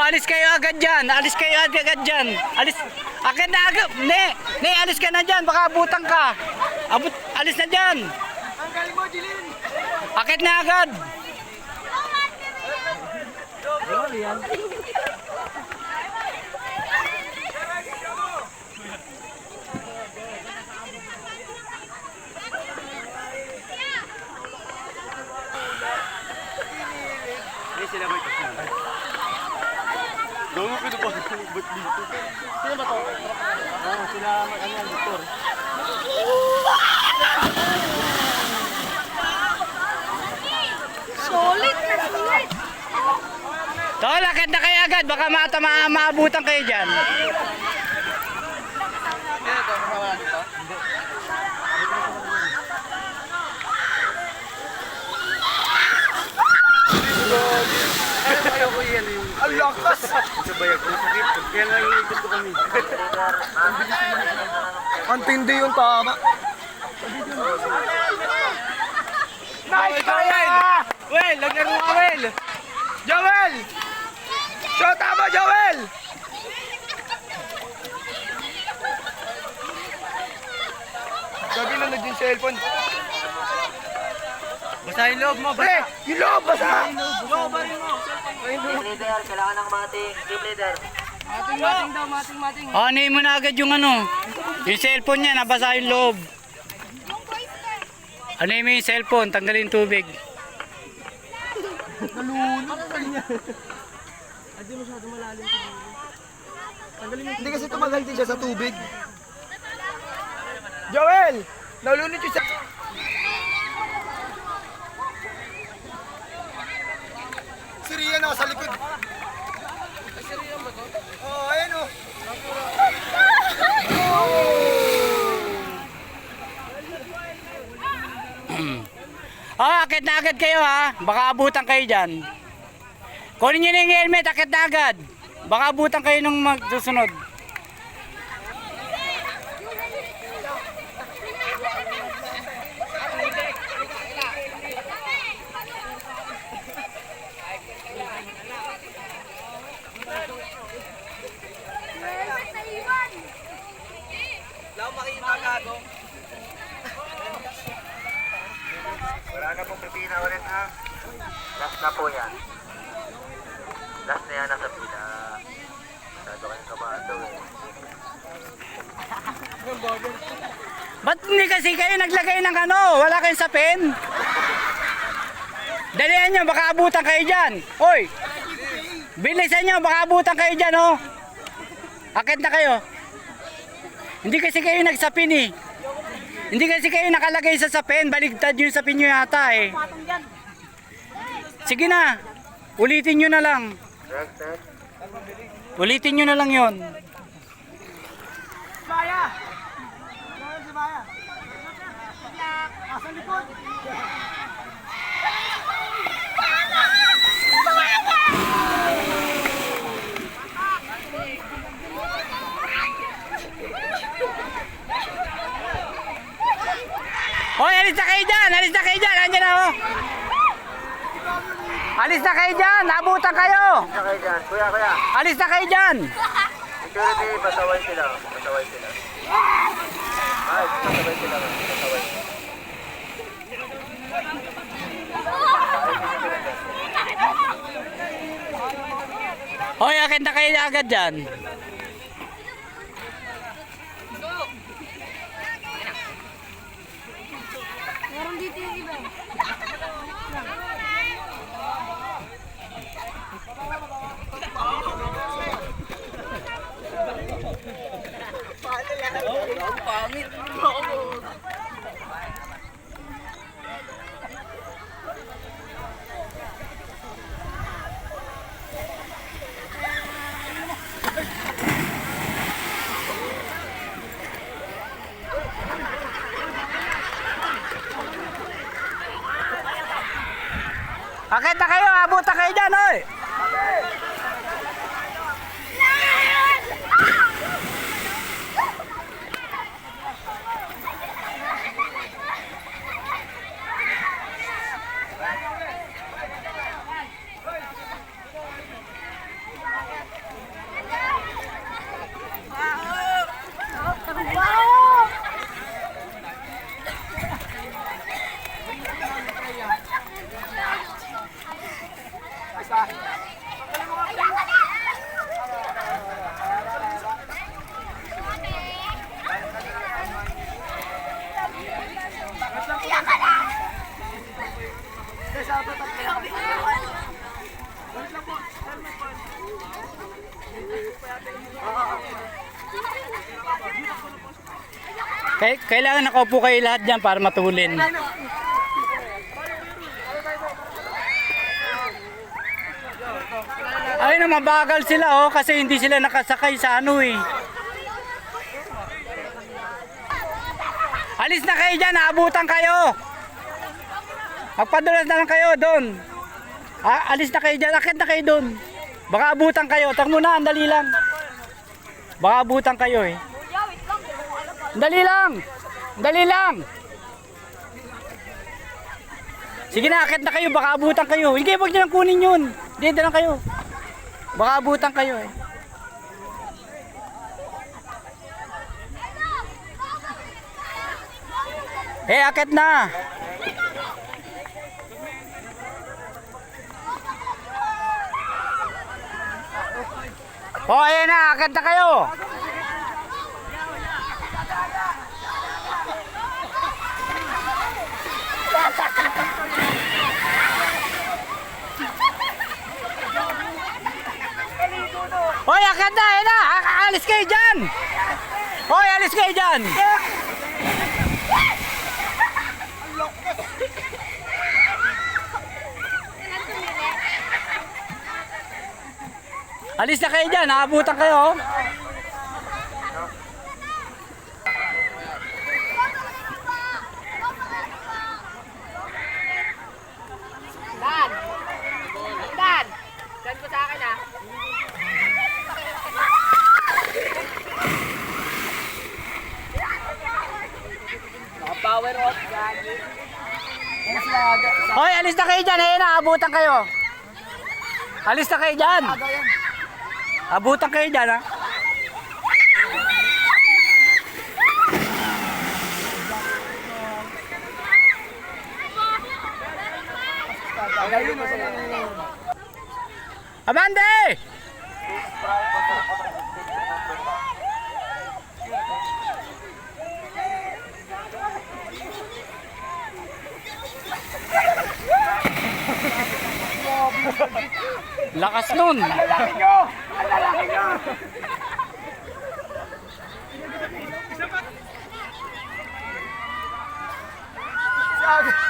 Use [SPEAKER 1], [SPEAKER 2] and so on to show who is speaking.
[SPEAKER 1] alis kayo agad dyan. Alis kayo agad dyan. Alis. Agad na agad. Ne, alis ka na dyan. Baka abutan ka. Alis na dyan.
[SPEAKER 2] Ang galing mo, Jilin.
[SPEAKER 1] Akit na agad.
[SPEAKER 2] Sila may kasama. Doon ko pa ba't dito? Sino ba to? Oo, sila ano yan, Victor.
[SPEAKER 3] Solid na solid.
[SPEAKER 1] Tol, akit na kayo agad. Baka maabutan kayo dyan.
[SPEAKER 2] Ang lakas! Sa bayag, ang sakit. Kaya nga yung ikot ko kami. Ang tindi yung tama. Nice! Joel! Well, naglaro ka, Well! Joel! Shot tama, Joel! Gabi na yung cellphone. Basa yung loob mo, basa. Yung loob, basa! Loob, basa mo.
[SPEAKER 4] Team leader, kailangan ng mating. Team leader.
[SPEAKER 2] Mating daw, mating.
[SPEAKER 1] Ano mo na agad yung ano. Yung cellphone niya, nabasa yung loob. Ano mo yung cellphone, tanggalin yung tubig.
[SPEAKER 2] Hindi kasi tumagal din siya sa tubig. Joel! Nalunod yung sa... Si Rian nasa likod. Ay, si Rian ba to? Oo, ayan o.
[SPEAKER 1] Akit na agad kayo ha. Baka abutan kayo dyan. Kunin nyo na yung helmet, akit na agad. Baka abutan kayo nung magsusunod.
[SPEAKER 4] Wala na pong pipina ulit ha. Last na po yan. Last na yan nasa pila. Masyado kayong kabado eh.
[SPEAKER 1] Ba't hindi kasi kayo naglagay ng ano? Wala kayong sapin? Dalihan nyo, baka abutan kayo dyan. Hoy! Bilisan nyo, baka abutan kayo dyan oh. Akit na kayo. Hindi kasi kayo nagsapin eh. Hindi kasi kayo nakalagay sa sapin. Baligtad yung sapin nyo yata eh. Sige na. Ulitin nyo na lang. Ulitin nyo na lang yon.
[SPEAKER 2] Baya! Si Baya. Asan likod?
[SPEAKER 1] Hoy, alis na kayo dyan! Alis na kayo dyan! Andiyan na oh! Alis na kayo dyan! Nabutan kayo!
[SPEAKER 4] Isa kayo dyan. Kuya.
[SPEAKER 1] Alis na kayo dyan!
[SPEAKER 4] Security, pasaway sila. Pasaway sila. Ay, pasaway sila. Pasaway.
[SPEAKER 1] Hoy, akit na kayo agad dyan.
[SPEAKER 3] Meron dito yung iba.
[SPEAKER 1] Akit na kayo, abutan kayo dyan, hoy! Kailangan nakaupo kayo lahat dyan para matulin. Ay na mabagal sila kasi hindi sila nakasakay sa ano eh. Alis na kayo dyan, naabutan kayo. Magpadulas na lang kayo doon. Alis na kayo dyan, akit na kayo doon. Baka abutan kayo, tag muna, andali lang. Baka abutan kayo eh. Andali lang, andali lang. Sige na, akit na kayo, baka abutan kayo. Hindi, huwag nyo lang kunin yun. Hindi, lang kayo. Baka abutan kayo eh. Akit na. Ayan na, akit na kayo. Akit na, ayan na. Alis kayo dyan. Alis kayo dyan. Alis na kayo dyan, naabutan kayo.
[SPEAKER 5] Dan ko sa akin ah. Power off, gagi.
[SPEAKER 1] Alis na kayo dyan, ayan na, abutan kayo. Alis na kayo dyan. Abutan kayo dyan, ha? Abante! Lakas nun.
[SPEAKER 2] Ang lalaki nyo! Ang lalaki nyo! Sabi.